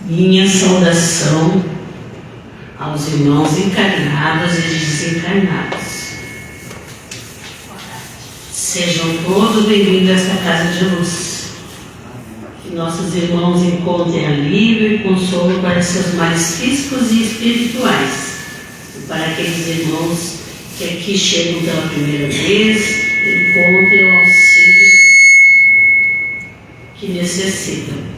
Minha saudação aos irmãos encarnados e desencarnados. Sejam todos bem-vindos a esta casa de luz. Que nossos irmãos encontrem alívio e consolo para seus males físicos e espirituais. E para aqueles irmãos que aqui chegam pela primeira vez, encontrem o auxílio que necessitam.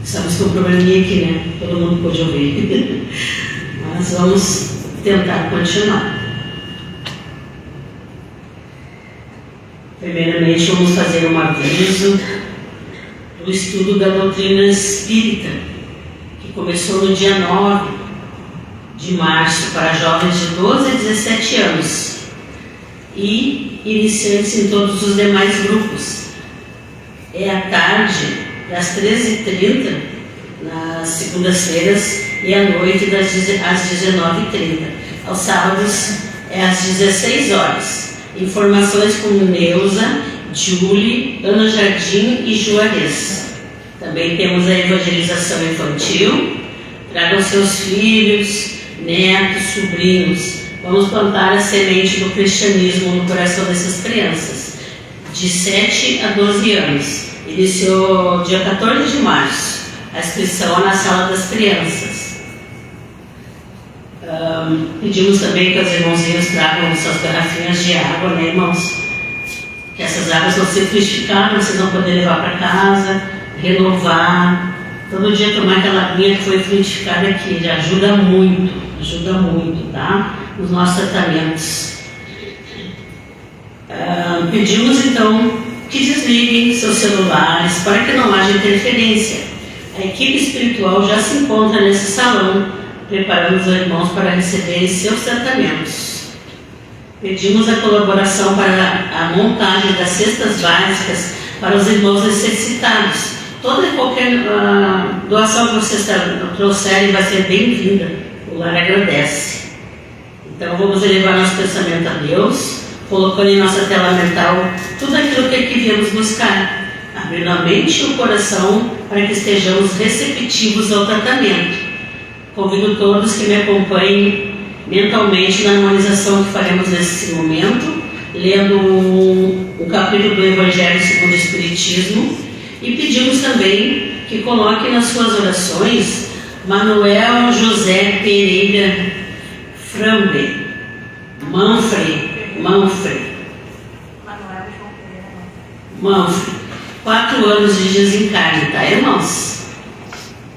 Estamos com um probleminha aqui, né? Todo mundo pode ouvir. Mas vamos tentar continuar. Primeiramente, vamos fazer um aviso do estudo da doutrina espírita, que começou no dia 9 de março para jovens de 12 a 17 anos e iniciantes em todos os demais grupos. É à tarde, das 13h30, nas segundas-feiras, e à noite, às 19h30. Aos sábados, é às 16 horas. Informações com Neuza, Julie, Ana Jardim e Juarez. Também temos a evangelização infantil. Tragam seus filhos, netos, sobrinhos. Vamos plantar a semente do cristianismo no coração dessas crianças, de 7 a 12 anos. Iniciou dia 14 de março. A inscrição é na sala das crianças. Pedimos também que os irmãozinhos tragam suas garrafinhas de água, né, irmãos? Que essas águas vão ser fluidificadas, vocês vão poder levar para casa, renovar. Todo dia tomar aquela aguinha que foi fluidificada aqui, já ajuda muito, tá? Nos nossos tratamentos. Pedimos então que desliguem seus celulares para que não haja interferência. A equipe espiritual já se encontra nesse salão, preparando os irmãos para receberem seus tratamentos. Pedimos a colaboração para a montagem das cestas básicas para os irmãos necessitados. Toda e qualquer doação que vocês trouxerem vai ser bem-vinda. O lar agradece. Então vamos elevar nosso pensamento a Deus, colocando em nossa tela mental tudo aquilo que aqui viemos buscar, abrindo a mente e o coração para que estejamos receptivos ao tratamento. Convido todos que me acompanhem mentalmente na harmonização que faremos nesse momento, lendo um capítulo do Evangelho segundo o Espiritismo, e pedimos também que coloquem nas suas orações Manuel José Pereira Frambe, Manfred, 4 anos de desencarne, tá, irmãos?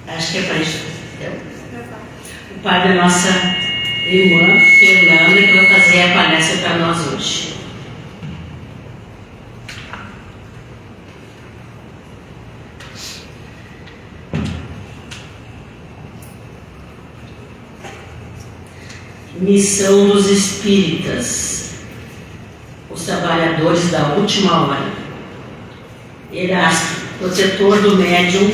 Acho que é para isso. O pai da nossa irmã Fernanda, que vai fazer a palestra para nós hoje. Missão dos Espíritas, os trabalhadores da última hora. Erasto, protetor do médium,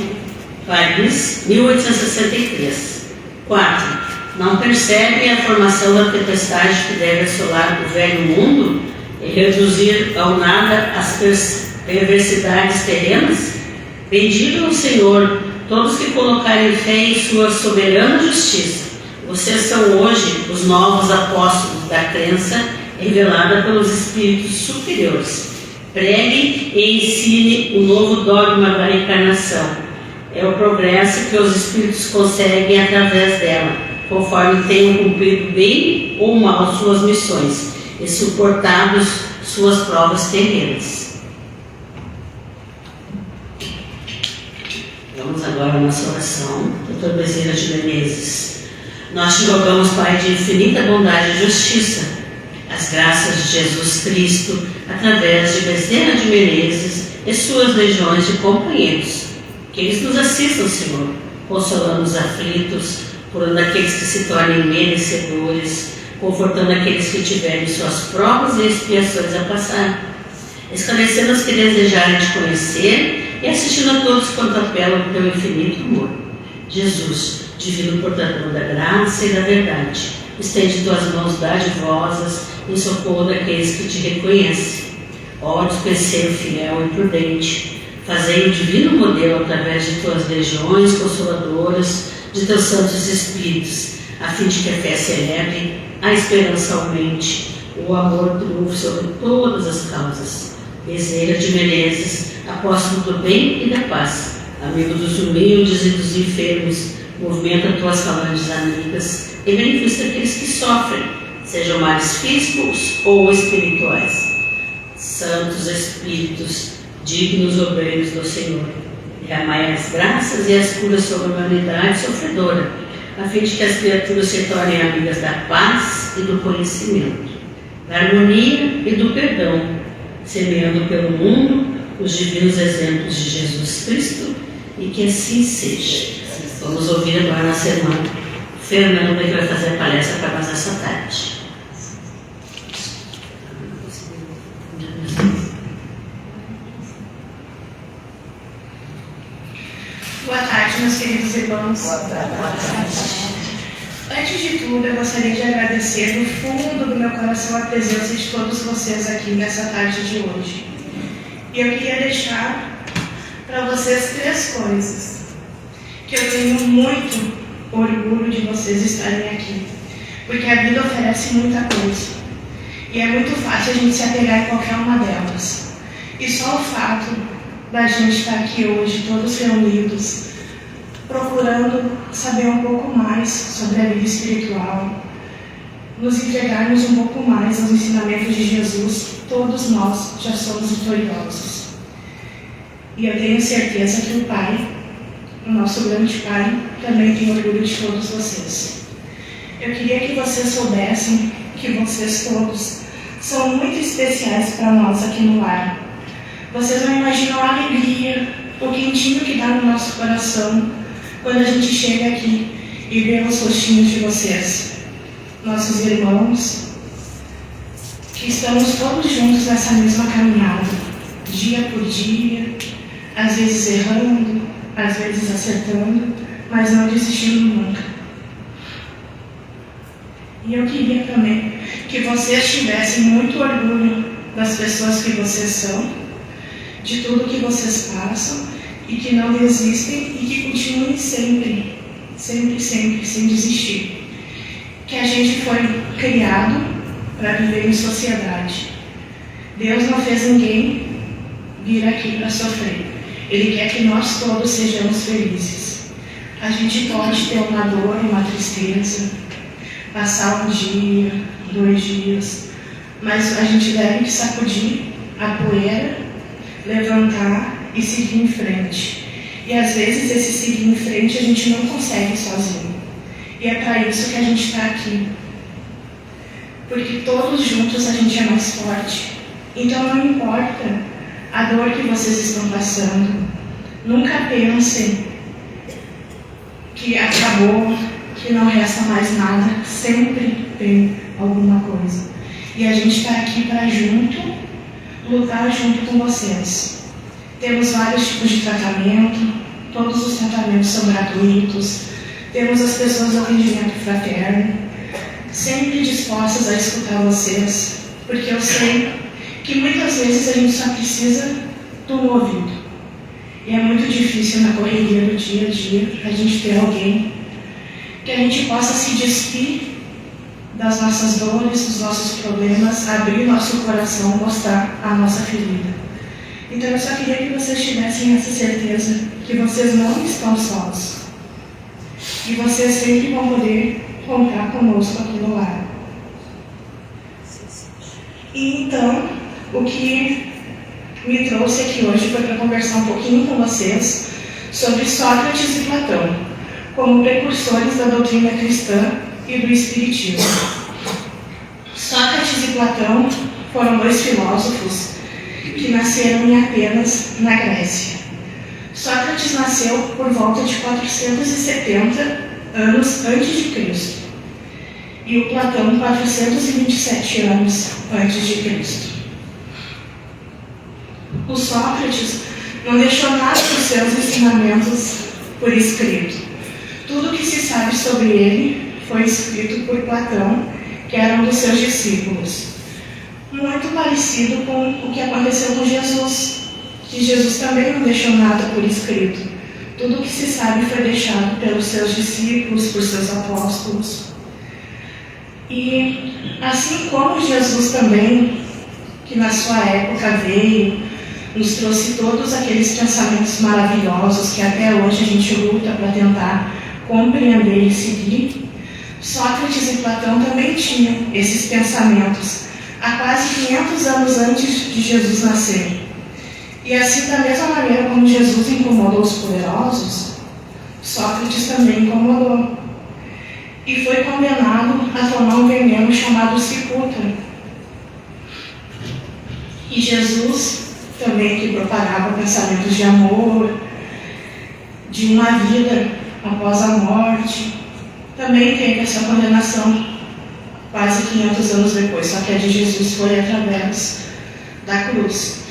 Paris, 1863. 4. Não percebe a formação da tempestade que deve assolar o velho mundo e reduzir ao nada as perversidades terrenas? Bendito o Senhor, todos que colocarem fé em sua soberana justiça. Vocês são hoje os novos apóstolos da crença revelada pelos espíritos superiores. Pregue e ensine o novo dogma da encarnação. É o progresso que os espíritos conseguem através dela, conforme tenham cumprido bem ou mal suas missões e suportado suas provas terrenas. Vamos agora à nossa oração. Dr. Bezerra de Menezes. Nós te rogamos, Pai de infinita bondade e justiça, as graças de Jesus Cristo, através de Bezerra de Menezes e suas legiões de companheiros, que eles nos assistam, Senhor, consolando os aflitos, curando aqueles que se tornem merecedores, confortando aqueles que tiverem suas provas e expiações a passar, esclarecendo os que desejarem te conhecer e assistindo a todos quanto apelam ao teu infinito amor. Jesus, divino portador da graça e da verdade, estende tuas mãos dadivosas em socorro daqueles que te reconhecem. Ó dispenseiro fiel e prudente, fazei o divino modelo através de tuas legiões consoladoras de teus santos espíritos, a fim de que a fé celebre, a esperança aumente, o amor triunfe sobre todas as causas. Bezerra de Menezes, apóstolo do bem e da paz, amigo dos humildes e dos enfermos, movimenta tuas falanges amigas e beneficia aqueles que sofrem, sejam males físicos ou espirituais. Santos Espíritos, dignos obreiros do Senhor, derramai as graças e as curas sobre a humanidade sofredora, a fim de que as criaturas se tornem amigas da paz e do conhecimento, da harmonia e do perdão, semeando pelo mundo os divinos exemplos de Jesus Cristo, e que assim seja. Vamos ouvir agora na semana Fernando, que vai fazer a palestra para nós essa tarde. Boa tarde, meus queridos irmãos. Boa tarde. Antes de tudo, eu gostaria de agradecer do fundo do meu coração a presença de todos vocês aqui nessa tarde de hoje. E eu queria deixar para vocês 3 coisas que eu tenho muito orgulho de vocês estarem aqui, porque a vida oferece muita coisa e é muito fácil a gente se apegar em qualquer uma delas. E só o fato da gente estar aqui hoje, todos reunidos, procurando saber um pouco mais sobre a vida espiritual, nos entregarmos um pouco mais aos ensinamentos de Jesus, todos nós já somos vitoriosos. E eu tenho certeza que o Pai, o nosso grande Pai, também tem orgulho de todos vocês. Eu queria que vocês soubessem que vocês todos são muito especiais para nós aqui no lar. Vocês não imaginam a alegria, o quentinho que dá no nosso coração quando a gente chega aqui e vê os rostinhos de vocês, nossos irmãos, que estamos todos juntos nessa mesma caminhada, dia por dia, às vezes errando, às vezes acertando, mas não desistindo nunca. E eu queria também que vocês tivessem muito orgulho das pessoas que vocês são, de tudo que vocês passam, e que não desistem e que continuem sempre, sempre, sempre, sem desistir. Que a gente foi criado para viver em sociedade. Deus não fez ninguém vir aqui para sofrer. Ele quer que nós todos sejamos felizes. A gente pode ter uma dor, uma tristeza, passar um dia, 2 dias, mas a gente deve sacudir a poeira, levantar e seguir em frente. E às vezes esse seguir em frente a gente não consegue sozinho. E é para isso que a gente está aqui. Porque todos juntos a gente é mais forte. Então não importa a dor que vocês estão passando. Nunca pensem que acabou, que não resta mais nada. Sempre tem alguma coisa. E a gente está aqui para lutar junto com vocês. Temos vários tipos de tratamento, todos os tratamentos são gratuitos, temos as pessoas do atendimento fraterno, sempre dispostas a escutar vocês, porque eu sei que muitas vezes a gente só precisa de um ouvido. E é muito difícil na correria do dia a dia a gente ter alguém que a gente possa se despir das nossas dores, dos nossos problemas, abrir nosso coração, mostrar a nossa ferida. Então eu só queria que vocês tivessem essa certeza que vocês não estão sós. E vocês sempre vão poder contar conosco aqui no lar. E então, o que me trouxe aqui hoje foi para conversar um pouquinho com vocês sobre Sócrates e Platão, como precursores da doutrina cristã e do Espiritismo. Sócrates e Platão foram 2 filósofos que nasceram em Atenas, na Grécia. Sócrates nasceu por volta de 470 anos antes de Cristo e o Platão 427 anos antes de Cristo. O Sócrates não deixou nada dos seus ensinamentos por escrito. Tudo que se sabe sobre ele foi escrito por Platão, que era um dos seus discípulos. Muito parecido com o que aconteceu com Jesus, que Jesus também não deixou nada por escrito. Tudo o que se sabe foi deixado pelos seus discípulos, por seus apóstolos. E assim como Jesus também, que na sua época veio, nos trouxe todos aqueles pensamentos maravilhosos que até hoje a gente luta para tentar compreender e seguir, Sócrates e Platão também tinham esses pensamentos há quase 500 anos antes de Jesus nascer. E assim, da mesma maneira como Jesus incomodou os poderosos, Sócrates também incomodou. E foi condenado a tomar um veneno chamado cicuta. E Jesus, também que propagava pensamentos de amor, de uma vida após a morte, também teve essa condenação quase 500 anos depois, só que a de Jesus foi através da cruz.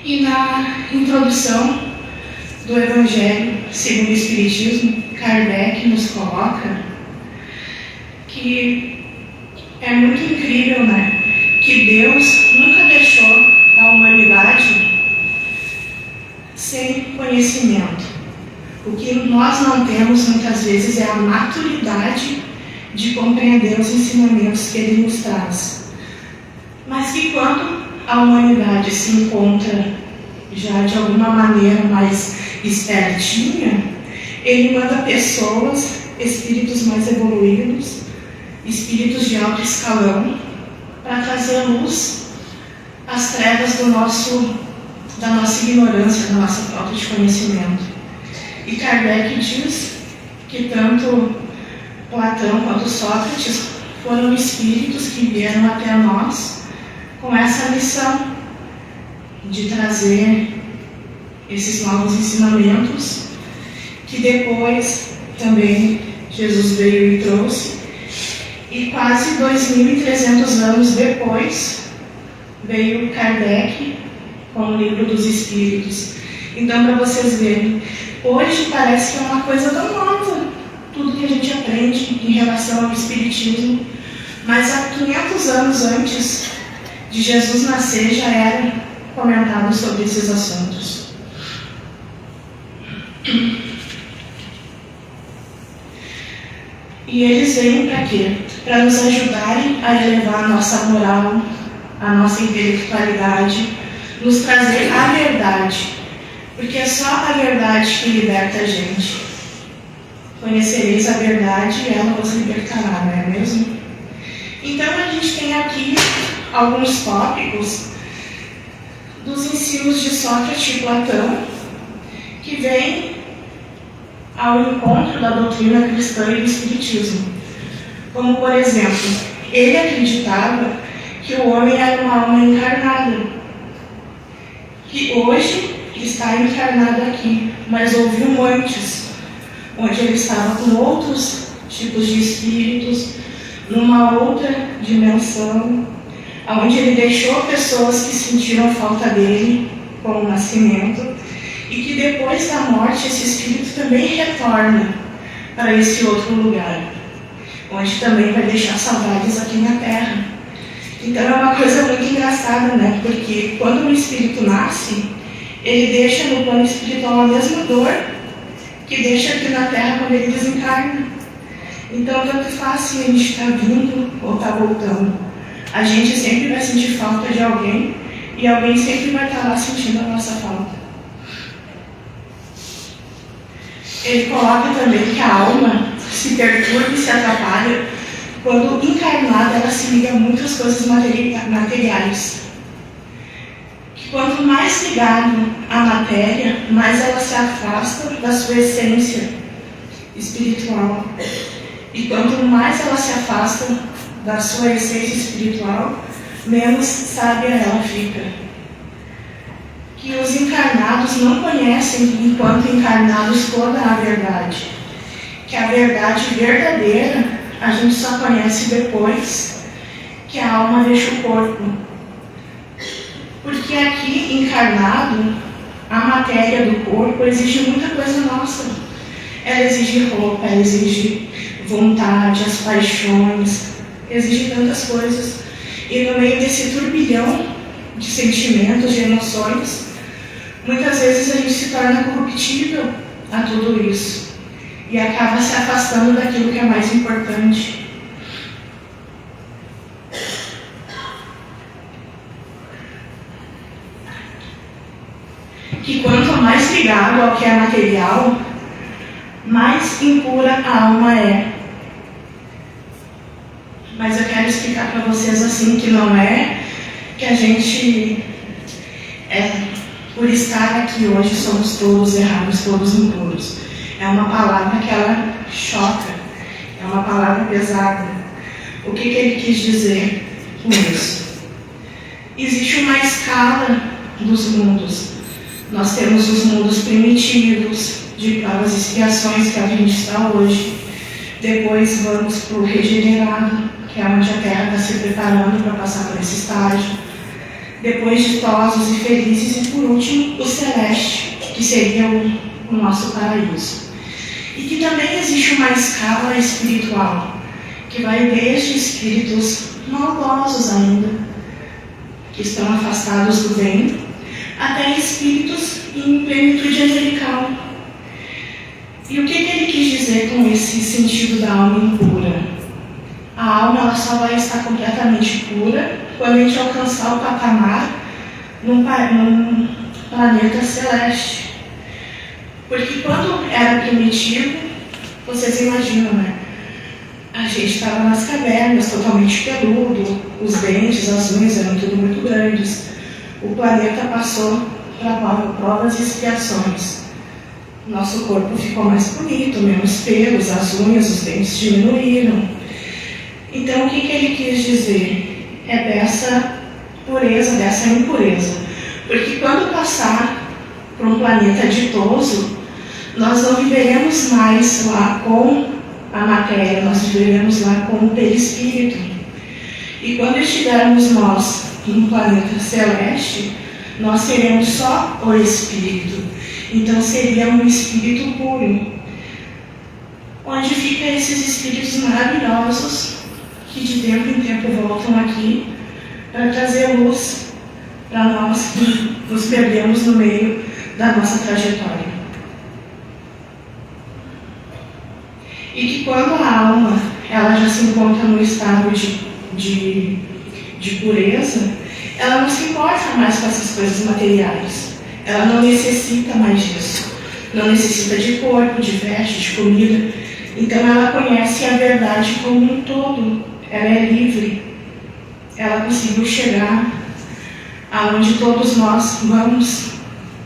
E na introdução do Evangelho segundo o Espiritismo, Kardec nos coloca que é muito incrível, né? Que Deus nunca deixou a humanidade sem conhecimento. O que nós não temos muitas vezes é a maturidade de compreender os ensinamentos que Ele nos traz. Mas que quando a humanidade se encontra já de alguma maneira mais espertinha, Ele manda pessoas, espíritos mais evoluídos, espíritos de alto escalão, para trazer luz às trevas da nossa ignorância, da nossa falta de conhecimento. E Kardec diz que tanto Platão quanto Sócrates foram espíritos que vieram até nós com essa missão de trazer esses novos ensinamentos, que depois também Jesus veio e trouxe. E quase 2.300 anos depois veio Kardec com o Livro dos Espíritos. Então, para vocês verem, hoje parece que é uma coisa tão nova tudo que a gente aprende em relação ao Espiritismo, mas há 500 anos antes de Jesus nascer já era comentado sobre esses assuntos. E eles vêm para quê? Para nos ajudarem a elevar a nossa moral, a nossa intelectualidade, nos trazer a verdade, porque é só a verdade que liberta a gente. Conhecereis a verdade e ela vos libertará, não é mesmo? Então a gente tem aqui alguns tópicos dos ensinos de Sócrates e Platão, que vêm ao encontro da doutrina cristã e do Espiritismo. Como, por exemplo, ele acreditava que o homem era uma alma encarnada, que hoje está encarnado aqui, mas houve um antes, onde ele estava com outros tipos de espíritos, numa outra dimensão, onde ele deixou pessoas que sentiram falta dele com o nascimento, e que depois da morte esse espírito também retorna para esse outro lugar, onde também vai deixar saudades aqui na Terra. Então é uma coisa muito engraçada, né? Porque quando um espírito nasce, ele deixa no plano espiritual a mesma dor que deixa aqui na Terra quando ele desencarna. Então tanto faz se a gente está vindo ou está voltando. A gente sempre vai sentir falta de alguém e alguém sempre vai estar lá sentindo a nossa falta. Ele coloca também que a alma se perturba e se atrapalha quando encarnada ela se liga a muitas coisas materiais. Que quanto mais ligado à matéria, mais ela se afasta da sua essência espiritual. E quanto mais ela se afasta da sua essência espiritual, menos sábia ela fica. Que os encarnados não conhecem, enquanto encarnados, toda a verdade. Que a verdade verdadeira a gente só conhece depois que a alma deixa o corpo. Porque aqui, encarnado, a matéria do corpo exige muita coisa nossa. Ela exige roupa, ela exige vontade, as paixões, exige tantas coisas. E no meio desse turbilhão de sentimentos, de emoções, muitas vezes a gente se torna corruptível a tudo isso e acaba se afastando daquilo que é mais importante. Que quanto mais ligado ao que é material, mais impura a alma é. Mas eu quero explicar para vocês assim, que não é que a gente, por estar aqui hoje, somos todos errados, todos impuros. É uma palavra que ela choca, é uma palavra pesada. O que ele quis dizer com isso? Existe uma escala dos mundos. Nós temos os mundos primitivos, de provas e expiações, que é onde a gente está hoje. Depois vamos para o regenerado, que é onde a Terra está se preparando para passar por esse estágio. Depois ditosos e felizes, e por último, o celeste, que seria o nosso paraíso. E que também existe uma escala espiritual, que vai desde espíritos maldosos ainda, que estão afastados do bem, até espíritos em plenitude angelical. E o que ele quis dizer com esse sentido da alma impura? A alma ela só vai estar completamente pura quando a gente alcançar o patamar num planeta celeste. Porque quando era primitivo, vocês imaginam, né? A gente estava nas cavernas, totalmente peludo, os dentes, as unhas eram tudo muito grandes. O planeta passou para provas e expiações. Nosso corpo ficou mais bonito, menos pelos, as unhas, os dentes diminuíram. Então, o que ele quis dizer? É dessa pureza, dessa impureza. Porque quando passar para um planeta ditoso, nós não viveremos mais lá com a matéria, nós viveremos lá com o perispírito. E quando estivermos nós no planeta celeste, nós seremos só o espírito. Então seria um espírito puro, onde ficam esses espíritos maravilhosos que de tempo em tempo voltam aqui para trazer luz para nós que nos perdemos no meio da nossa trajetória. E que quando a alma ela já se encontra no estado de pureza, ela não se importa mais com essas coisas materiais. Ela não necessita mais disso. Não necessita de corpo, de veste, de comida. Então ela conhece a verdade como um todo. Ela é livre. Ela conseguiu chegar aonde todos nós vamos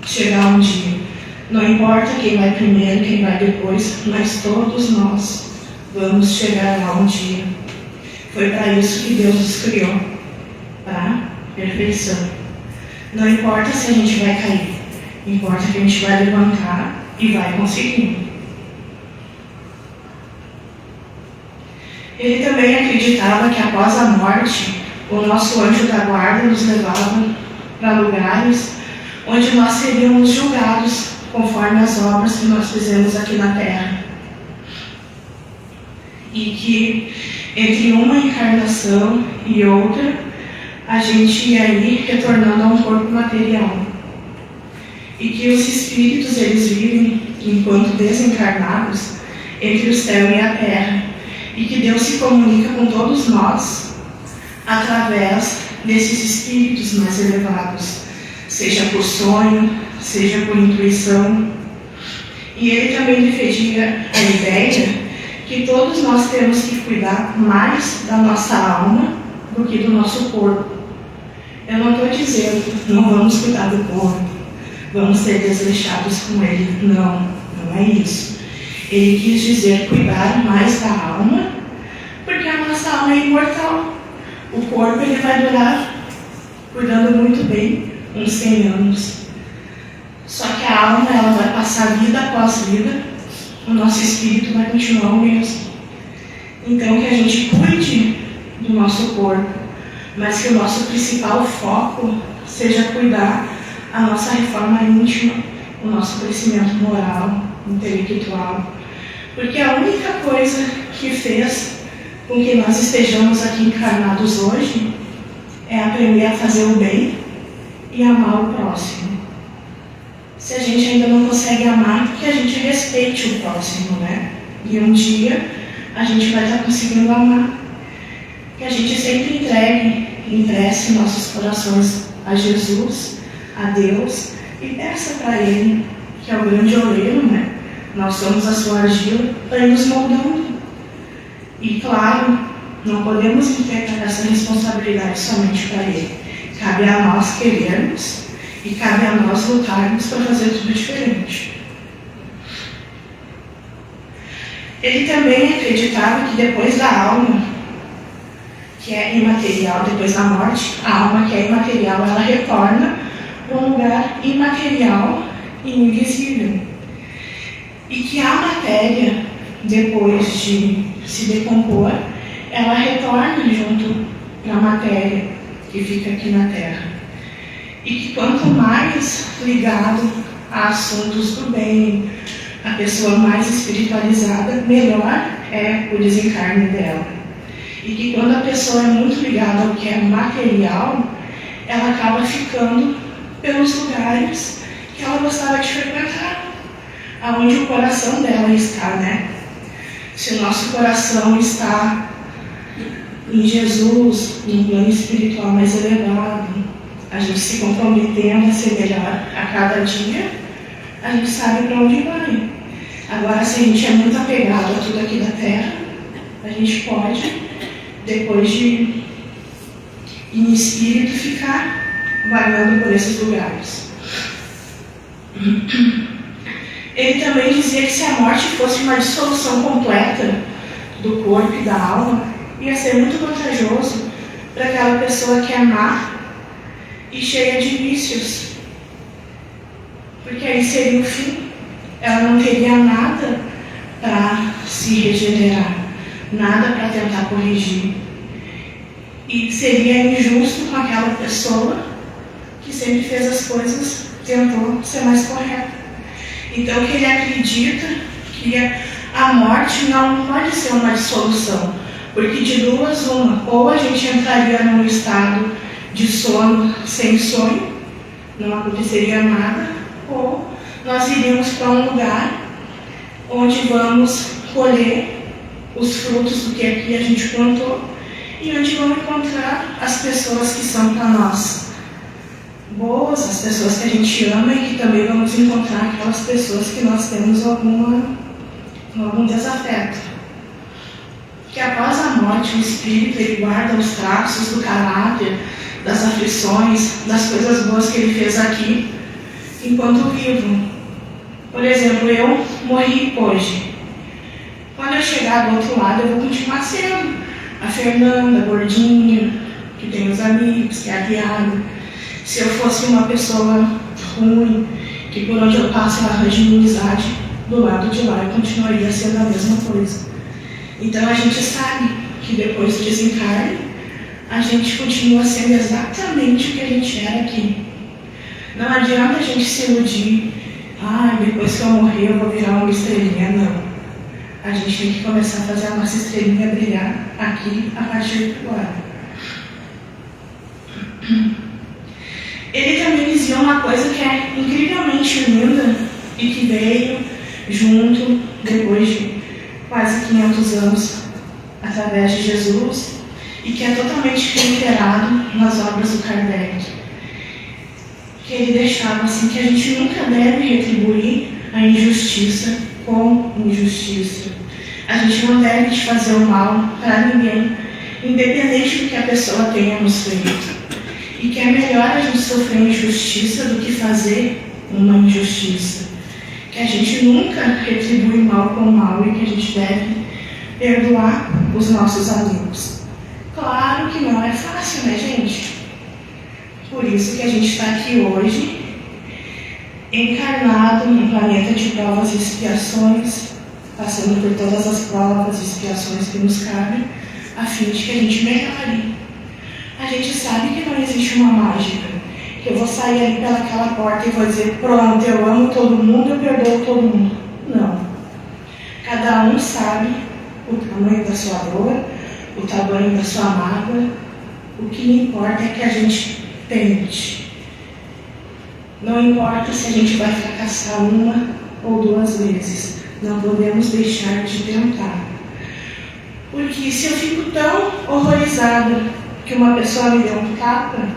chegar um dia. Não importa quem vai primeiro, quem vai depois, mas todos nós vamos chegar lá um dia. Foi para isso que Deus nos criou, para perfeição. Não importa se a gente vai cair, importa que a gente vai levantar e vai conseguir. Ele também acreditava que após a morte, o nosso anjo da guarda nos levava para lugares onde nós seríamos julgados conforme as obras que nós fizemos aqui na Terra. E que entre uma encarnação e outra, a gente ia ir retornando a um corpo material. E que os espíritos, eles vivem, enquanto desencarnados, entre o céu e a terra. E que Deus se comunica com todos nós através desses espíritos mais elevados, seja por sonho, seja por intuição. E ele também defendia a ideia que todos nós temos que cuidar mais da nossa alma do que do nosso corpo. Eu não estou dizendo, não vamos cuidar do corpo, vamos ser desleixados com ele. Não, não é isso. Ele quis dizer cuidar mais da alma, porque a nossa alma é imortal. O corpo ele vai durar, cuidando muito bem, uns 100 anos. Só que a alma ela vai passar vida após vida, o nosso espírito vai continuar o mesmo. Então que a gente cuide do nosso corpo, mas que o nosso principal foco seja cuidar a nossa reforma íntima, o nosso crescimento moral, intelectual. Porque a única coisa que fez com que nós estejamos aqui encarnados hoje é aprender a fazer o bem e amar o próximo. se a gente ainda não consegue amar, que a gente respeite o próximo, né? E um dia a gente vai estar conseguindo amar. Que a gente sempre empreste nossos corações a Jesus, a Deus, e peça para Ele, que é o grande oleiro, né? Nós somos a sua argila, para ir nos moldando. E claro, não podemos entregar essa responsabilidade somente para Ele. Cabe a nós querermos e cabe a nós lutarmos para fazer tudo diferente. Ele também acreditava que depois da alma, que é imaterial, depois da morte, a alma que é imaterial, ela retorna para um lugar imaterial e invisível. E que a matéria, depois de se decompor, ela retorna junto para a matéria que fica aqui na Terra. E que quanto mais ligado a assuntos do bem, a pessoa mais espiritualizada, melhor é o desencarne dela. E que quando a pessoa é muito ligada ao que é material, ela acaba ficando pelos lugares que ela gostava de frequentar, aonde o coração dela está, né? Se o nosso coração está em Jesus, em um plano espiritual mais elevado, a gente se comprometendo a ser melhor a cada dia, a gente sabe para onde vai. Agora, se a gente é muito apegado a tudo aqui da Terra, a gente pode, depois de em espírito, ficar vagando por esses lugares. Ele também dizia que se a morte fosse uma dissolução completa do corpo e da alma, ia ser muito vantajoso para aquela pessoa que é má e cheia de vícios. Porque aí seria o fim. Ela não teria nada para se regenerar, nada para tentar corrigir. E seria injusto com aquela pessoa que sempre fez as coisas, tentou ser mais correta. Então, que ele acredita que a morte não pode ser uma dissolução, porque de duas uma, ou a gente entraria num estado de sono sem sonho, não aconteceria nada, ou nós iríamos para um lugar onde vamos colher os frutos do que aqui a gente plantou e onde vamos encontrar as pessoas que são para nós boas, as pessoas que a gente ama, e que também vamos encontrar aquelas pessoas que nós temos algum desafeto. Que após a morte, o espírito ele guarda os traços do caráter, das aflições, das coisas boas que ele fez aqui, enquanto vivo. Por exemplo, eu morri hoje. Quando eu chegar do outro lado, eu vou continuar sendo a Fernanda, a gordinha, que tem os amigos, que é a guiada. Se eu fosse uma pessoa ruim, que por onde eu passo ela arranja inimizade, do lado de lá eu continuaria sendo a mesma coisa. Então a gente sabe que depois do desencarne, a gente continua sendo exatamente o que a gente era aqui. Não adianta a gente se iludir, depois que eu morrer eu vou virar uma estrelinha. Não. A gente tem que começar a fazer a nossa estrelinha brilhar aqui a partir de agora. Ele também dizia uma coisa que é incrivelmente linda e que veio junto depois de quase 500 anos através de Jesus e que é totalmente reiterado nas obras do Kardec. Que ele deixava assim que a gente nunca deve retribuir a injustiça com injustiça. A gente não deve fazer o mal para ninguém, independente do que a pessoa tenha nos feito. E que é melhor a gente sofrer injustiça do que fazer uma injustiça. Que a gente nunca retribui mal com mal e que a gente deve perdoar os nossos amigos. Claro que não é fácil, né, gente? Por isso que a gente está aqui hoje, encarnado num planeta de provas e expiações, passando por todas as provas e expiações que nos cabem, a fim de que a gente melhore. A gente sabe que não existe uma mágica, que eu vou sair ali pelaquela porta e vou dizer, pronto, eu amo todo mundo, eu perdoo todo mundo. Não. Cada um sabe o tamanho da sua dor, o tamanho da sua mágoa. O que importa é que a gente tente. Não importa se a gente vai fracassar uma ou duas vezes, não podemos deixar de tentar. Porque se eu fico tão horrorizada que uma pessoa me deu um tapa,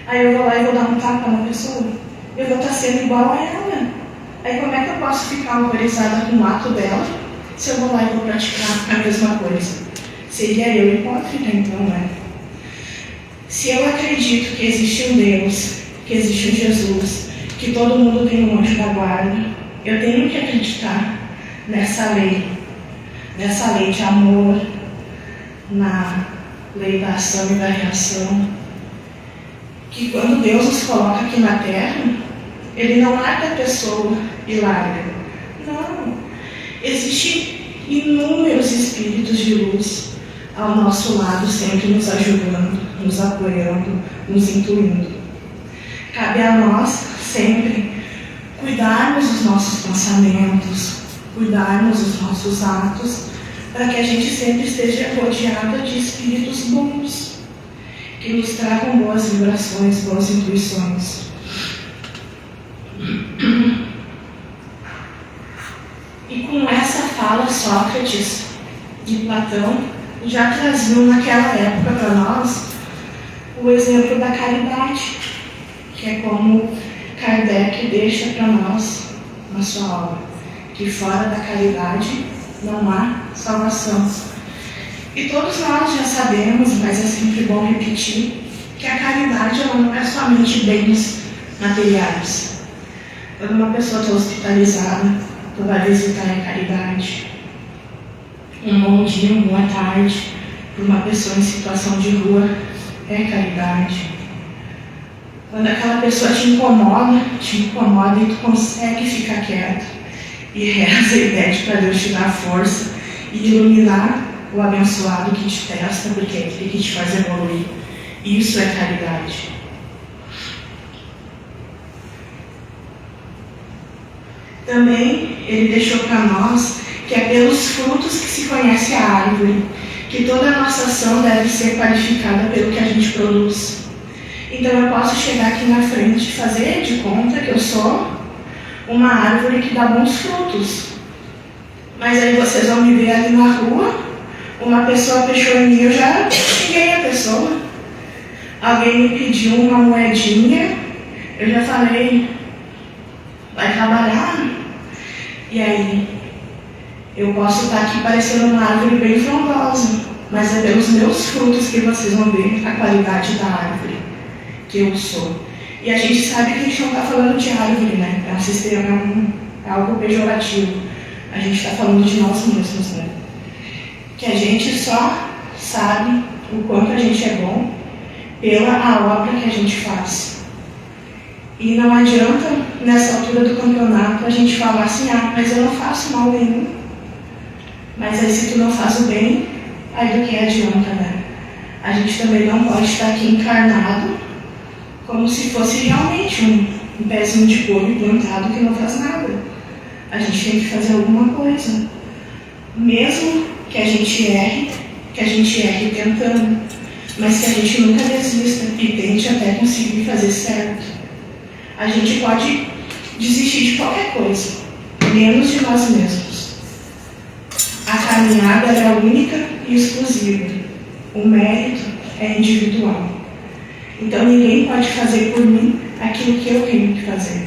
aí eu vou lá e vou dar um tapa na pessoa, eu vou estar sendo igual a ela. Aí como é que eu posso ficar horrorizada com o ato dela, se eu vou lá e vou praticar a mesma coisa? Seria eu hipócrita então, né? Se eu acredito que existe um Deus, que existe um Jesus, que todo mundo tem um anjo da guarda, eu tenho que acreditar nessa lei de amor, na lei da ação e da reação, que quando Deus nos coloca aqui na Terra, Ele não larga a pessoa e larga. Não. Existem inúmeros espíritos de luz ao nosso lado, sempre nos ajudando, nos apoiando, nos intuindo. Cabe a nós sempre cuidarmos dos nossos pensamentos, cuidarmos dos nossos atos, para que a gente sempre esteja rodeada de espíritos bons, que nos tragam boas vibrações, boas intuições. E com essa fala, Sócrates e Platão já traziam naquela época para nós o exemplo da caridade, que é como Kardec deixa para nós na sua obra, que fora da caridade não há salvação. E todos nós já sabemos, mas é sempre bom repetir, que a caridade ela não é somente bens materiais. Quando uma pessoa está hospitalizada, tu vai visitar a caridade. Um bom dia, uma boa tarde, para uma pessoa em situação de rua, é caridade. Quando aquela pessoa te incomoda e tu consegue ficar quieto e reza e pede para Deus te dar força e iluminar o abençoado que te testa, porque é aquele que te faz evoluir. Isso é caridade. Também ele deixou para nós que é pelos frutos que se conhece a árvore, que toda a nossa ação deve ser qualificada pelo que a gente produz. Então eu posso chegar aqui na frente e fazer de conta que eu sou uma árvore que dá bons frutos. Mas aí vocês vão me ver ali na rua, uma pessoa fechou em mim, eu já xinguei a pessoa. Alguém me pediu uma moedinha, eu já falei, vai trabalhar? E aí, eu posso estar aqui parecendo uma árvore bem frondosa, mas é pelos meus frutos que vocês vão ver a qualidade da árvore que eu sou. E a gente sabe que a gente não está falando de árvore, né? É um sistema, é algo pejorativo. A gente está falando de nós mesmos, né? Que a gente só sabe o quanto a gente é bom pela a obra que a gente faz. E não adianta, nessa altura do campeonato, a gente falar assim, mas eu não faço mal nenhum. Mas aí se tu não faz o bem, aí do que adianta, né? A gente também não pode estar aqui encarnado como se fosse realmente um pezinho de couro plantado que não faz nada. A gente tem que fazer alguma coisa. Mesmo que a gente erre tentando, mas que a gente nunca desista e tente até conseguir fazer certo. A gente pode desistir de qualquer coisa, menos de nós mesmos. A caminhada é única e exclusiva. O mérito é individual. Então ninguém pode fazer por mim aquilo que eu tenho que fazer.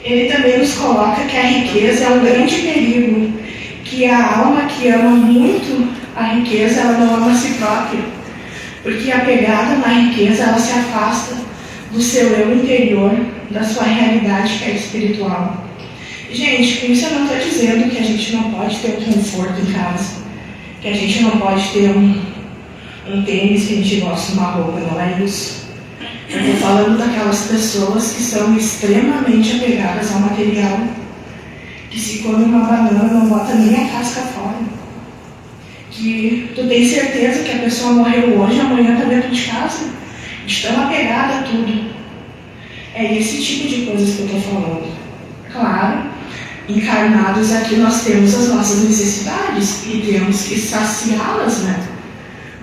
Ele também nos coloca que a riqueza é um grande perigo, que a alma que ama muito a riqueza, ela não ama a si própria, porque apegada na riqueza, ela se afasta do seu eu interior, da sua realidade que é espiritual. Gente, com isso eu não estou dizendo que a gente não pode ter um conforto em casa, que a gente não pode ter um tênis que a gente gosta, uma roupa, não é isso. Eu estou falando daquelas pessoas que são extremamente apegadas ao material, que se come uma banana não bota nem a casca fora, que tu tem certeza que a pessoa morreu hoje, amanhã está dentro de casa, de tão apegada a tudo. É esse tipo de coisas que eu estou falando. Claro, encarnados aqui nós temos as nossas necessidades e temos que saciá-las, né?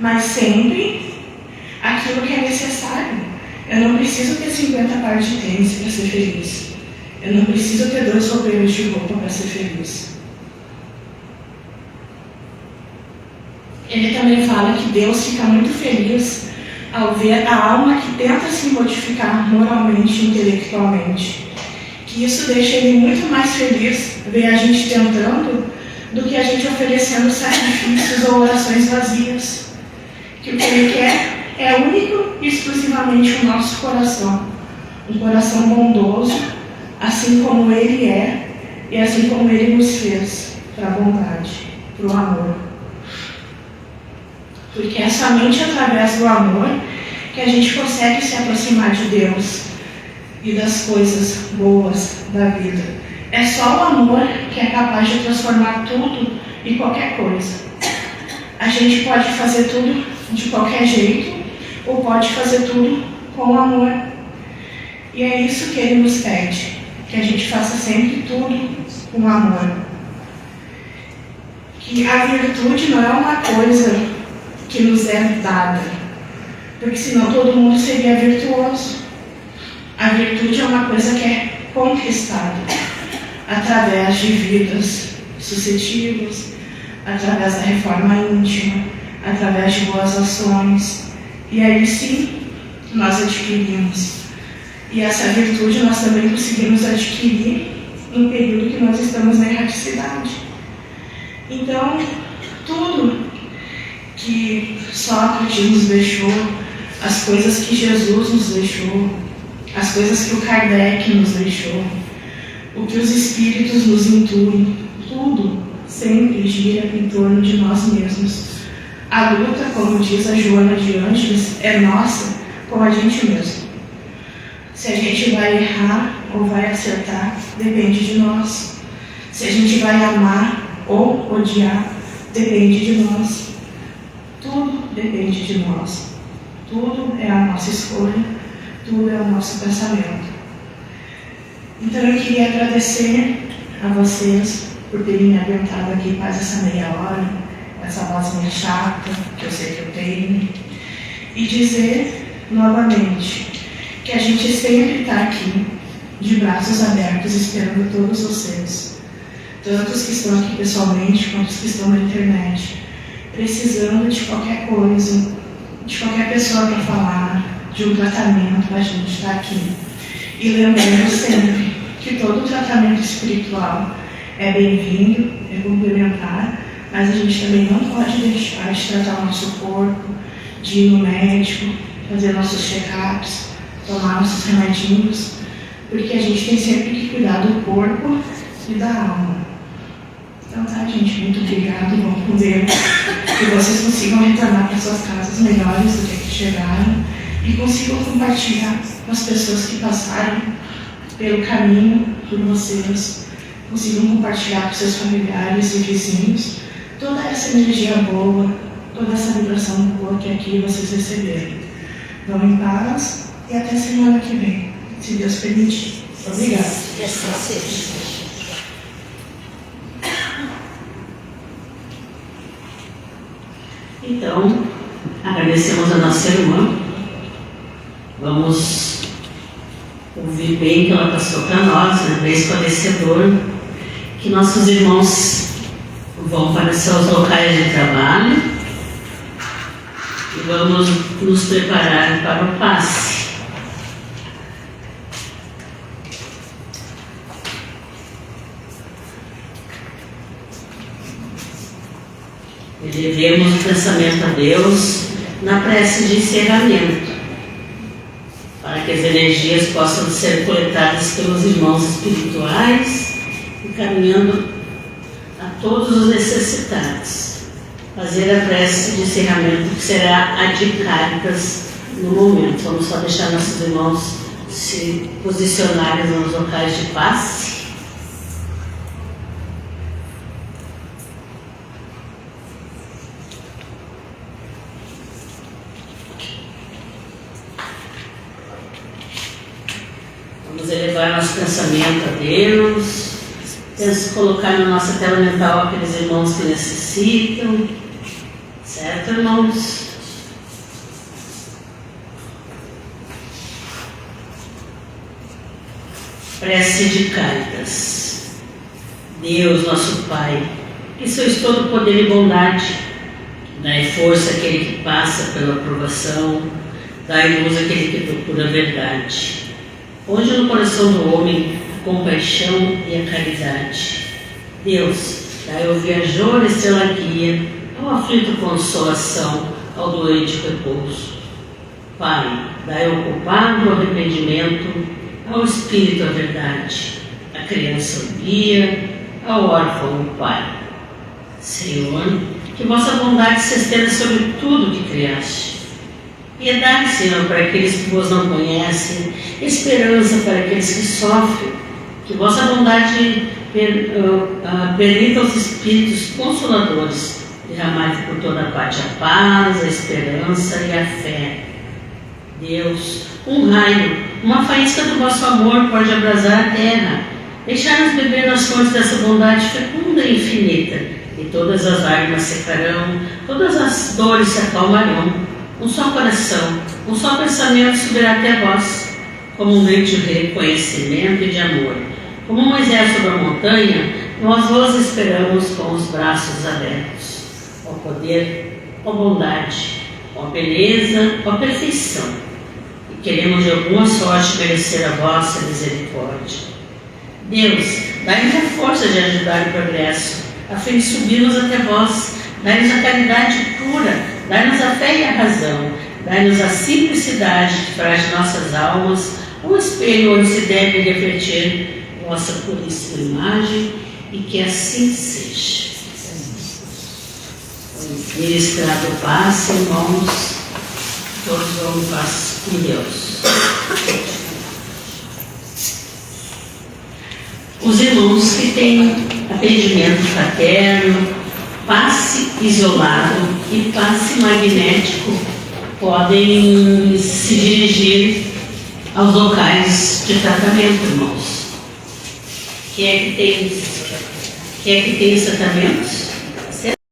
Mas sempre aquilo que é necessário. Eu não preciso ter 50 pares de tênis para ser feliz. Eu não preciso ter 2 roupeiros de roupa para ser feliz. Ele também fala que Deus fica muito feliz ao ver a alma que tenta se modificar moralmente e intelectualmente. Que isso deixa ele muito mais feliz ver a gente tentando do que a gente oferecendo sacrifícios ou orações vazias. Que o que ele quer é único e exclusivamente o nosso coração. Um coração bondoso, assim como ele é e assim como ele nos fez, para a bondade, para o amor. Porque é somente através do amor que a gente consegue se aproximar de Deus e das coisas boas da vida. É só o amor que é capaz de transformar tudo e qualquer coisa. A gente pode fazer tudo de qualquer jeito ou pode fazer tudo com amor. E é isso que ele nos pede, que a gente faça sempre tudo com amor. Que a virtude não é uma coisa que nos é dada, porque senão todo mundo seria virtuoso. A virtude é uma coisa que é conquistada através de vidas sucessivas, através da reforma íntima, através de boas ações, e aí sim nós adquirimos. E essa virtude nós também conseguimos adquirir no período que nós estamos na erraticidade. Então, tudo que Sócrates nos deixou, as coisas que Jesus nos deixou, as coisas que o Kardec nos deixou, o que os espíritos nos intuem, tudo sempre gira em torno de nós mesmos. A luta, como diz a Joana de Ângeles, é nossa com a gente mesmo. Se a gente vai errar ou vai acertar, depende de nós. Se a gente vai amar ou odiar, depende de nós. Tudo depende de nós. Tudo é a nossa escolha, tudo é o nosso pensamento. Então eu queria agradecer a vocês por terem me aguentado aqui quase essa meia hora, essa voz meio chata, que eu sei que eu tenho, e dizer novamente que a gente sempre está aqui, de braços abertos, esperando todos vocês, tanto os que estão aqui pessoalmente, quanto os que estão na internet, precisando de qualquer coisa, de qualquer pessoa para falar, de um tratamento, a gente está aqui. E lembrando sempre que todo tratamento espiritual é bem-vindo, é complementar, mas a gente também não pode deixar de tratar o nosso corpo, de ir no médico, fazer nossos check-ups, tomar nossos remedinhos, porque a gente tem sempre que cuidar do corpo e da alma. Então tá, gente, muito obrigado, vamos com Deus, que vocês consigam retornar para suas casas melhores do que chegaram e consigam compartilhar com as pessoas que passaram pelo caminho por vocês, consigam compartilhar com seus familiares e vizinhos toda essa energia boa, toda essa vibração boa que aqui vocês receberam. Vão em paz e até semana que vem, se Deus permitir. Obrigada. Que assim seja. Então, agradecemos a nossa irmã. Vamos ouvir bem o que ela passou para nós, né? Bem esclarecedor, que nossos irmãos vão para seus locais de trabalho e vamos nos preparar para o passe. Elevemos o pensamento a Deus na prece de encerramento, para que as energias possam ser coletadas pelos irmãos espirituais, encaminhando a todos os necessitados. Fazer a prece de encerramento, que será a de Cáritas no momento. Vamos só deixar nossos irmãos se posicionarem nos locais de passe. Vamos elevar nosso pensamento a Deus. Temos que colocar na nossa tela mental aqueles irmãos que necessitam. Certo, irmãos? Prece de Cáritas. Deus, nosso Pai, que sois todo poder e bondade, dai força àquele que passa pela aprovação, dai luz àquele que procura a verdade. Ponde no coração do homem a compaixão e a caridade. Deus, dai ao viajor estrela guia, ao aflito consolação, ao doente repouso. Pai, dai ao culpado o arrependimento, ao espírito a verdade, à criança o guia, ao órfão o pai. Senhor, que vossa bondade se estenda sobre tudo que criaste. Piedade, Senhor, para aqueles que vos não conhecem, esperança para aqueles que sofrem, que vossa bondade permita aos Espíritos Consoladores derramarem por toda a parte a paz, a esperança e a fé. Deus, um raio, uma faísca do vosso amor pode abrasar a terra, deixar-nos beber nas fontes dessa bondade fecunda e infinita, e todas as lágrimas secarão, todas as dores se acalmarão. Um só coração, um só pensamento subirá até vós, como um grito de reconhecimento e de amor. Como Moisés sobre a montanha, nós vos esperamos com os braços abertos. Ó poder, ó bondade, ó beleza, ó perfeição. E queremos de alguma sorte merecer a vossa misericórdia. Deus, dai-nos a força de ajudar o progresso, a fim de subirmos até vós. Dai-nos a caridade pura, dai-nos a fé e a razão, dai-nos a simplicidade que faz de nossas almas um espelho onde se deve refletir vossa puríssima imagem, e que assim seja. Ministrado paz, irmãos, todos vão em paz com Deus. Os irmãos que têm atendimento fraterno, passe isolado e passe magnético podem se dirigir aos locais de tratamento, irmãos. Quem é que tem os tratamentos?